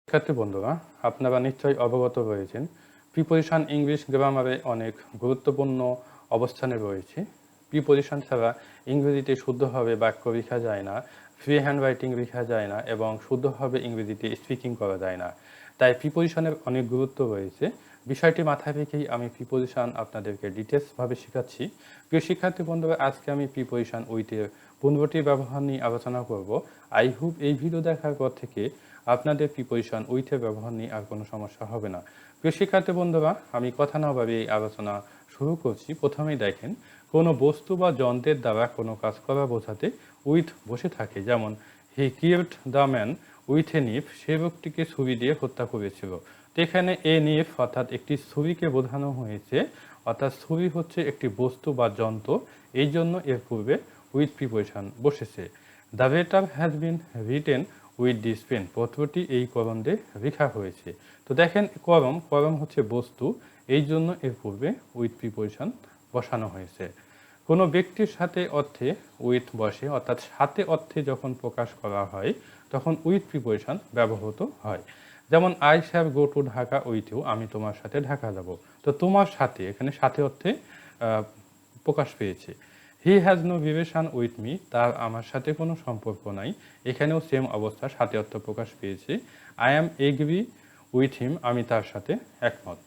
শিক্ষার্থী বন্ধুরা, আপনারা নিশ্চয়ই অবগত রয়েছেন প্রিপোজিশন ইংলিশ গ্রামারে অনেক গুরুত্বপূর্ণ অবস্থানে রয়েছে। প্রিপোজিশন ছাড়া ইংরেজিতে শুদ্ধভাবে বাক্য লেখা যায় না, ফ্রি হ্যান্ড রাইটিং লেখা যায় না এবং শুদ্ধভাবে ইংরেজিতে স্পিকিং করা যায় না। তাই প্রিপোজিশনের অনেক গুরুত্ব রয়েছে। বিষয়টি মাথায় রেখেই আমি প্রিপোজিশন আপনাদেরকে ডিটেলসভাবে শেখাচ্ছি। প্রিয় শিক্ষার্থী বন্ধুরা, আজকে আমি প্রিপোজিশন উইথের 15টি ব্যবহার নিয়ে আলোচনা করব। আই হোপ এই ভিডিও দেখার পর থেকে আপনাদের প্রিপোজিশন উইথের ব্যবহার নিয়ে আর কোনো সমস্যা হবে না। প্রিয় শিক্ষার্থী বন্ধুরা, আমি কথা না বাড়িয়ে এই আলোচনা শুরু করছি। প্রথমেই দেখেন, কোনো বস্তু বা যন্ত্রের দ্বারা কোনো কাজ করা বোঝাতে উইথ বসে থাকে। যেমন he killed the man with a knife, সে ব্যক্তিকে ছুরি দিয়ে হত্যা করেছিল। তো এখানে এ নিফ অর্থাৎ একটি ছুরিকে বোঝানো হয়েছে, অর্থাৎ ছুরি হচ্ছে একটি বস্তু বা যন্ত্র, এই জন্য এর পূর্বে উইথ প্রিপোজিশন বসেছে। The letter has been written with this pen, পত্রটি এই কলম দিয়ে লেখা হয়েছে। তো দেখেন, কলম হচ্ছে বস্তু, এই জন্য এর পূর্বে উইথ প্রিপোজিশন বসানো হয়েছে। কোনো ব্যক্তির সাথে অর্থে উইথ বসে, অর্থাৎ সাথে অর্থে যখন প্রকাশ করা হয় তখন উইথ প্রিপোজিশন ব্যবহৃত হয়। যেমন I shall go to Dhaka with you, আমি তোমার সাথে ঢাকা যাব। তো তোমার সাথে এখানে সাথে অর্থে প্রকাশ পেয়েছে। He has no relation with me, তার আমার সাথে কোনো সম্পর্ক নাই, এখানেও সেম অবস্থা, সাথে অর্থ প্রকাশ পেয়েছে। I am agree with him, আমি তার সাথে একমত।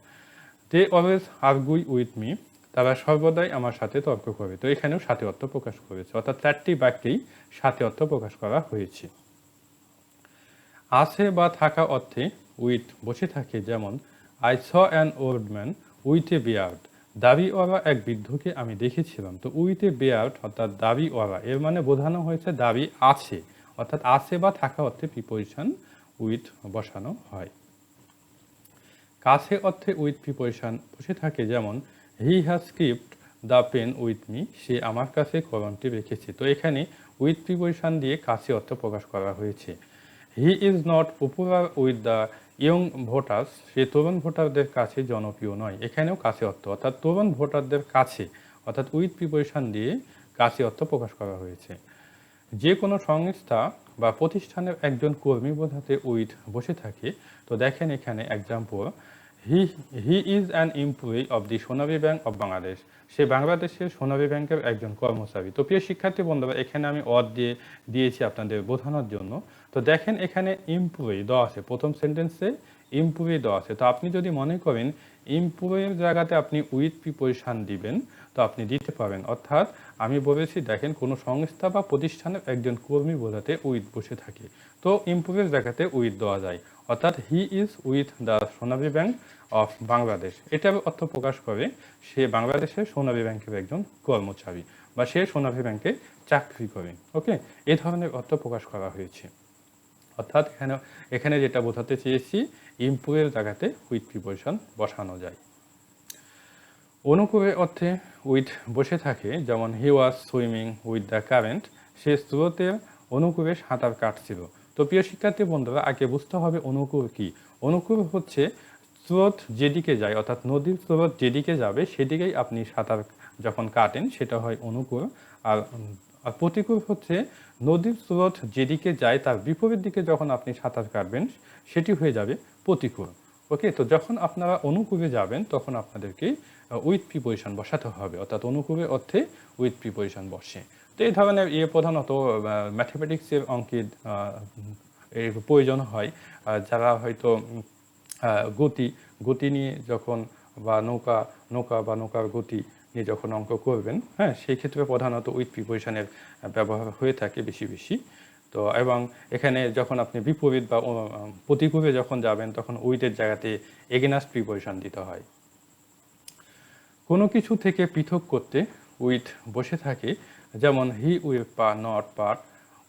দে অলওয়েজ আর্গুই উইথ মি, তারা সর্বদাই আমার সাথে তর্ক করে। তো এখানেও সাথে অর্থ প্রকাশ করেছে, অর্থাৎ 4টি বাক্যেই সাথে অর্থ প্রকাশ করা হয়েছে। আছে বা থাকা অর্থে উইথ বসে থাকে। যেমন I saw an old man with A beard, দাড়িওয়ালা এক বৃদ্ধকে আমি দেখেছিলাম। তো উইথ এ বিয়ার্ড অর্থাৎ দাড়িওয়ালা, এর মানে বোঝানো হয়েছে দাড়ি আছে, অর্থাৎ আছে বা থাকা অর্থে প্রিপোজিশন উইথ বসানো হয়। কাছে অর্থে উইথ প্রিপোজিশন বসে থাকে। যেমন he has kept the pen with me, সে আমার কাছে কলমটি রেখেছে। তো এখানে উইথ প্রিপোজিশন দিয়ে কাছে অর্থ প্রকাশ করা হয়েছে। He is not popular with the young voters, সে তরুণ ভোটারদের কাছে জনপ্রিয় নয়। এখানেও কাছে অর্থ, অর্থাৎ তরুণ ভোটারদের কাছে, অর্থাৎ উইথ প্রিপোজিশন দিয়ে কাছে অর্থ প্রকাশ করা হয়েছে। যে কোনো সংস্থা বা প্রতিষ্ঠানের একজন কর্মী বোঝাতে উইথ বসে থাকে। তো দেখেন এখানে example, he he is an employee of the Sonali Bank of Bangladesh, সে বাংলাদেশের সোনালী ব্যাংকের একজন কর্মচারী। তো প্রিয় শিক্ষার্থী বন্ধুরা, এখানে আমি দিয়েছি আপনাদের বোঝানোর জন্য। তো দেখেন এখানে এমপ্লয়ি দেওয়া আছে, প্রথম সেন্টেন্সে এমপ্লয়ি দেওয়া আছে। তো আপনি যদি মনে করেন এমপ্লয়ের জায়গাতে আপনি উইথ প্রিপোজিশন দিবেন, তো আপনি দিতে পারেন। অর্থাৎ আমি বলেছি, দেখেন কোনো সংস্থা বা প্রতিষ্ঠানের একজন কর্মী বোঝাতে উইথ বসে থাকে, তো এমপ্লয়ের জায়গাতে উইথ দেওয়া যায়। অর্থাৎ he is with the Sonali bank of Bangladesh, এটার অর্থ প্রকাশ করে সে বাংলাদেশের সোনালী ব্যাংকের একজন কর্মচারী বা সে সোনালী ব্যাংকে চাকরি করে। ওকে, এই ধরনের অর্থ প্রকাশ করা হয়েছে। অর্থাৎ এখানে যেটা বোঝাতে চেয়েছি, এমপ্লয়ের জায়গাতে উইথ প্রিপোজিশন বসানো যায়। অনুকূলে অর্থে উইথ বসে থাকে। যেমন হি ওয়াজ সুইমিং উইথ দ্য কারেন্ট, সে স্রোতের অনুকূলে সাঁতার কাটছিল। তো প্রিয় শিক্ষার্থী বন্ধুরা, আগে বুঝতে হবে অনুকূল কি। অনুকূল হচ্ছে স্রোত যেদিকে যায়, অর্থাৎ নদীর স্রোত যেদিকে যাবে সেদিকেই আপনি সাঁতার যখন কাটেন সেটা হয় অনুকূল। আর প্রতিকূল হচ্ছে নদীর স্রোত যেদিকে যায় তার বিপরীত দিকে যখন আপনি সাঁতার কাটবেন সেটি হয়ে যাবে প্রতিকূল। ওকে, তো যখন আপনারা অনুকূলে যাবেন তখন আপনাদেরকে উইথ প্রিপোজিশন বসাতে হবে, অর্থাৎ অনুকূলে অর্থে উইথ প্রিপোজিশন বসে। তো এই ধরনের প্রধানত ম্যাথমেটিক্সের অঙ্কের এর প্রয়োজন হয়। যারা হয়তো গতি নিয়ে যখন বা নৌকার গতি নিয়ে যখন অঙ্ক করবেন, হ্যাঁ, সেই ক্ষেত্রে প্রধানত উইথ প্রিপোজিশনের ব্যবহার হয়ে থাকে বেশি। তো এবং এখানে যখন আপনি বিপরীত বা প্রতিকূলে যখন যাবেন তখন উইথের জায়গাতে এগেনাস্ট প্রিপোজিশন দিতে হয়। কোনো কিছু থেকে পৃথক করতে উইথ বসে থাকে। যেমন he will not part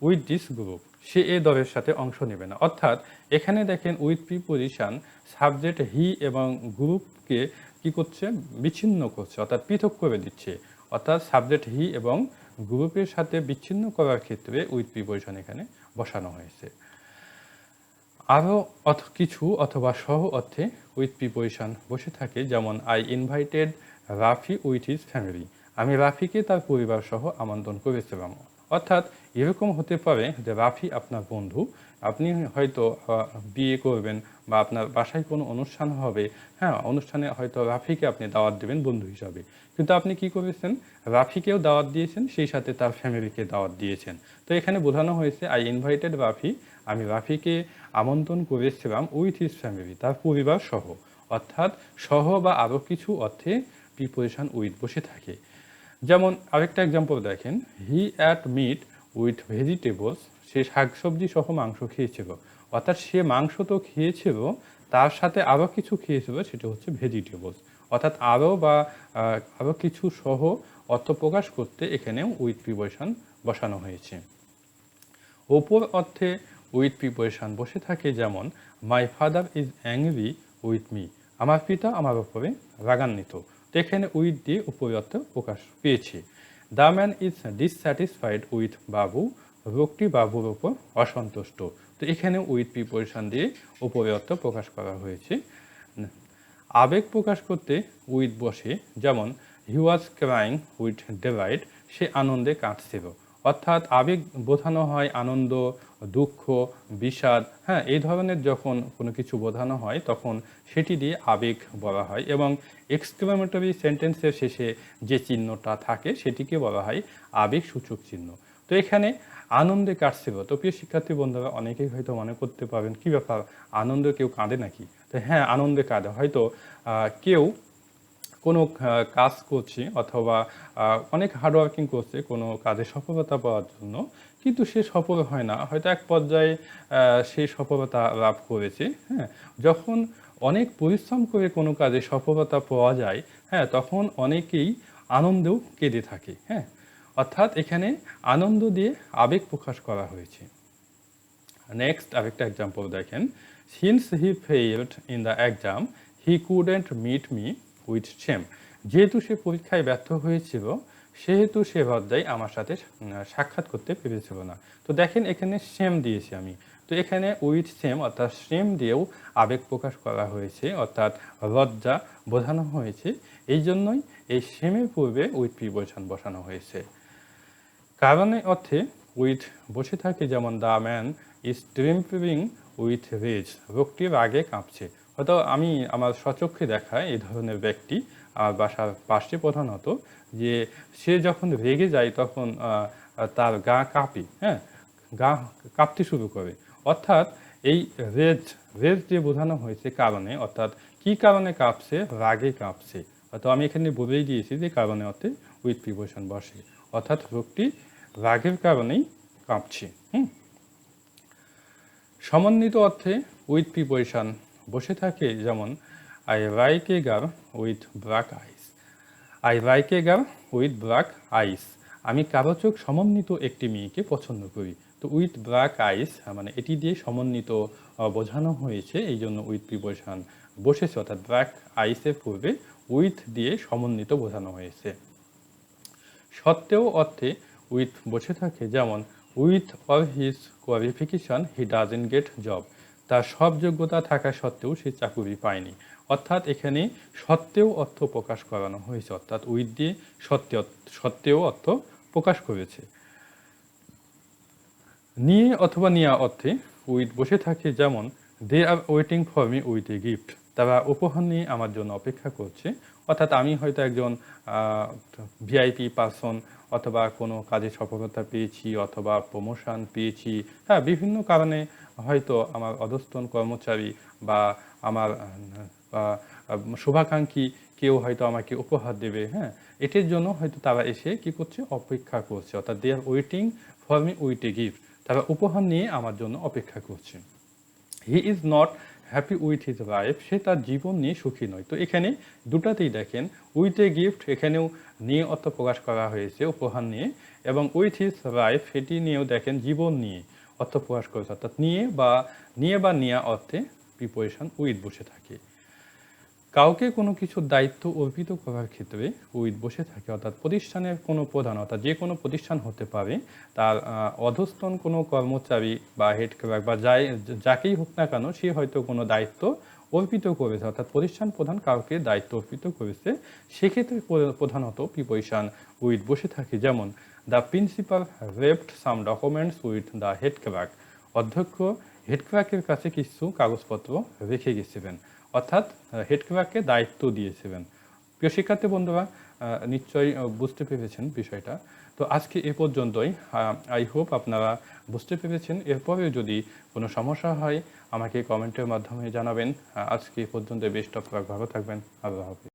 with this group, সে এ দলের সাথে অংশ নেবে না। অর্থাৎ এখানে দেখেন উইথ প্রিপোজিশন সাবজেক্ট হি এবং গ্রুপকে কি করছে, বিচ্ছিন্ন করছে, অর্থাৎ পৃথক করে দিচ্ছে। অর্থাৎ সাবজেক্ট হি এবং গ্রুপের সাথে বিচ্ছিন্ন করার ক্ষেত্রে উইথ প্রিপোজিশন এখানে বসানো হয়েছে। আরও কিছু অথবা সহ অর্থে উইথ প্রিপোজিশন বসে থাকে। যেমন I invited Rafi with his family, আমি রাফিকে তার পরিবার সহ আমন্ত্রণ করেছিলাম। অর্থাৎ এরকম হতে পারে যে রাফি আপনার বন্ধু, আপনি হয়তো বিয়ে করবেন বা আপনার বাসায় কোনো অনুষ্ঠান হবে, হ্যাঁ, অনুষ্ঠানে হয়তো রাফিকে আপনি দাওয়াত দেবেন বন্ধু হিসাবে, কিন্তু আপনি কি করেছেন, রাফিকেও দাওয়াত দিয়েছেন, সেই সাথে তার ফ্যামিলিকে দাওয়াত দিয়েছেন। তো এখানে বোঝানো হয়েছে আই ইনভাইটেড রাফি, আমি রাফিকে আমন্ত্রণ করেছিলাম উইথ হিজ ফ্যামিলি, তার পরিবার সহ। অর্থাৎ সহ বা আরও কিছু অর্থে প্রিপোজিশন উইথ বসে থাকে। যেমন আরেকটা এক্সাম্পল দেখেন, he ate meat with vegetables, সে শাকসবজি সহ মাংস খেয়েছিল। অর্থাৎ সে মাংস তো খেয়েছিল, তার সাথে আরও কিছু খেয়েছিল, সেটা হচ্ছে ভেজিটেবলস। অর্থাৎ আরও কিছু সহ অর্থ প্রকাশ করতে এখানেও উইথ প্রিপোজিশন বসানো হয়েছে। ওপর অর্থে উইথ প্রিপোজিশন বসে থাকে, যেমন my father is angry with me, আমার পিতা আমার উপরে রাগান্বিত। তো এখানে উইথ দিয়ে উপরে অর্থ প্রকাশ পেয়েছে। The man is dissatisfied with বাবু, লোকটি বাবুর উপর অসন্তুষ্ট। তো এখানে উইথ প্রিপোজিশন দিয়ে উপরে অর্থ প্রকাশ করা হয়েছে। আবেগ প্রকাশ করতে উইথ বসে, যেমন হি ওয়াজ ক্রাইং উইথ ডিলাইট, সে আনন্দে কাঁদছিল। অর্থাৎ আবেগ বোঝানো হয় আনন্দ, দুঃখ, বিষাদ, হ্যাঁ, এই ধরনের যখন কোনো কিছু বোঝানো হয় তখন সেটি দিয়ে আবেগ বলা হয়, এবং এক্সক্লামেটরি সেন্টেন্সের শেষে যে চিহ্নটা থাকে সেটিকে বলা হয় আবেগ সূচক চিহ্ন। তো এখানে আনন্দে কাটছিল। তো প্রিয় শিক্ষার্থী বন্ধুরা, অনেকেই হয়তো মনে করতে পারবেন কী ব্যাপার, আনন্দে কেউ কাঁদে নাকি? তো হ্যাঁ, আনন্দে কাঁদে। হয়তো কেউ কোনো কাজ করছে অথবা অনেক হার্ডওয়ার্কিং করছে কোনো কাজে সফলতা পাওয়ার জন্য, কিন্তু সে সফল হয় না, হয়তো এক পর্যায়ে সে সফলতা লাভ করেছে। হ্যাঁ, যখন অনেক পরিশ্রম করে কোনো কাজে সফলতা পাওয়া যায়, হ্যাঁ, তখন অনেকেই আনন্দেও কেঁদে থাকে। হ্যাঁ, অর্থাৎ এখানে আনন্দ দিয়ে আবেগ প্রকাশ করা হয়েছে। নেক্সট আরেকটা এক্সাম্পল দেখেন, since he failed in the exam he couldn't meet me with same, যেহেতু সে পরীক্ষায় ব্যর্থ হয়েছিল সেহেতু সে লজ্জায় আমার সাথে সাক্ষাৎ করতে পেরেছিল না। তো দেখেন এখানে সেম দিয়েছি আমি, তো এখানে উইথ সেম অর্থাৎ সেম দিয়েও আবেগ প্রকাশ করা হয়েছে, অর্থাৎ লজ্জা বোঝানো হয়েছে। এই জন্যই এই সেমের পূর্বে উইথ প্রিপোজিশন বসানো হয়েছে। কারণে অর্থে উইথ বসে থাকে, যেমন the man is trembling with rage, লোকটি রাগে কাঁপছে। হয়তো আমি আমার স্বচক্ষে দেখা এই ধরনের ব্যক্তি আমার বাসার পাশে প্রধানত, যে সে যখন রেগে যায় তখন তার গা কাঁপে, হ্যাঁ, গা কাঁপতে শুরু করে। অর্থাৎ এই রেজ রেজ দিয়ে বোঝানো হয়েছে কারণে, অর্থাৎ কি কারণে কাঁপছে, রাগে কাঁপছে। হয়তো আমি এখানে বলেই দিয়েছি যে কারণে অর্থে উইথ প্রিপোজিশন বসে, অর্থাৎ লোকটি রাগের কারণেই কাঁপছে। সমন্বিত অর্থে উইথ প্রিপোজিশন বসে থাকে, যেমন I like a girl with black eyes, I like a girl with black eyes, আমি কালো চোখ সমন্বিত একটি মেয়েকে পছন্দ করি। তো উইথ ব্ল্যাক আইস মানে এটি দিয়ে সমন্বিত বোঝানো হয়েছে, এই জন্য উইথ প্রিপোজিশন বসেছে, অর্থাৎ ব্ল্যাক আইসের পূর্বে উইথ দিয়ে সমন্বিত বোঝানো হয়েছে। সত্ত্বেও অর্থে উইথ বসে থাকে, যেমন with all his qualification he doesn't gate job, তার সব যোগ্যতা থাকা সত্ত্বেও সে চাকুরি পায়নি। অর্থাৎ এখানে সত্ত্বেও অর্থ প্রকাশ করানো হয়েছে, অর্থাৎ উইথ দিয়ে সত্ত্বেও অর্থ প্রকাশ করেছে। নিয়ে অথবা নিয়া অর্থে উইথ বসে থাকে, যেমন they are waiting for me with a gift, তারা উপহার নিয়ে আমার জন্য অপেক্ষা করছে। অর্থাৎ আমি হয়তো একজন ভিআইপি পারসন, অথবা কোনো কাজে সফলতা পেয়েছি অথবা প্রমোশন পেয়েছি, হ্যাঁ, বিভিন্ন কারণে হয়তো আমার অধস্তন কর্মচারী বা আমার শুভাকাঙ্ক্ষী কেউ হয়তো আমাকে উপহার দেবে, হ্যাঁ, এটির জন্য হয়তো তারা এসে কি করছে, অপেক্ষা করছে। অর্থাৎ they are waiting for me with a gift, তারা উপহার নিয়ে আমার জন্য অপেক্ষা করছে। He is not happy with his life, সে তার জীবন নিয়ে সুখী নয়। তো এখানে দুটাতেই দেখেন উইথ এ গিফট, এখানেও নিয়ে অর্থ প্রকাশ করা হয়েছে উপহার নিয়ে, এবং উইথ হিজ লাইফ সেটি নিয়েও দেখেন জীবন নিয়ে অর্থ প্রকাশ করেছে। অর্থাৎ নিয়ে বা নিয়া অর্থে প্রিপোজিশন উইথ বসে থাকে। কাউকে কোনো কিছুর দায়িত্ব অর্পিত করার ক্ষেত্রে উইথ বসে থাকে, অর্থাৎ প্রতিষ্ঠানের কোনো প্রধান, অর্থাৎ যে কোনো প্রতিষ্ঠান হতে পারে, তার অধস্তন কোনো কর্মচারী বা হেড ক্লার্ক বা যাকেই হোক না কেন, সে হয়তো কোনো দায়িত্ব অর্পিত করেছে, অর্থাৎ প্রতিষ্ঠান প্রধান কাউকে দায়িত্ব অর্পিত করেছে, সেক্ষেত্রে প্রধানত প্রিপোজিশন উইথ বসে থাকে। যেমন the principal left some documents with the head clerk. অধ্যক্ষ হেড ক্লার্কের কাছে কিছু কাগজপত্র রেখে গেছিলেন, অর্থাৎ হেড ক্লার্ককে দায়িত্ব দিয়েছিলেন। প্রিয় শিক্ষার্থী বন্ধুরা, নিশ্চয়ই বুঝতে পেরেছেন বিষয়টা। তো আজকে এ পর্যন্তই। আই হোপ আপনারা বুঝতে পেরেছেন। এরপরে যদি কোনো সমস্যা হয় আমাকে কমেন্টের মাধ্যমে জানাবেন। আজকে এ পর্যন্ত, বেস্ট অফ লাক, ভালো থাকবেন, আল্লাহ হাফেজ।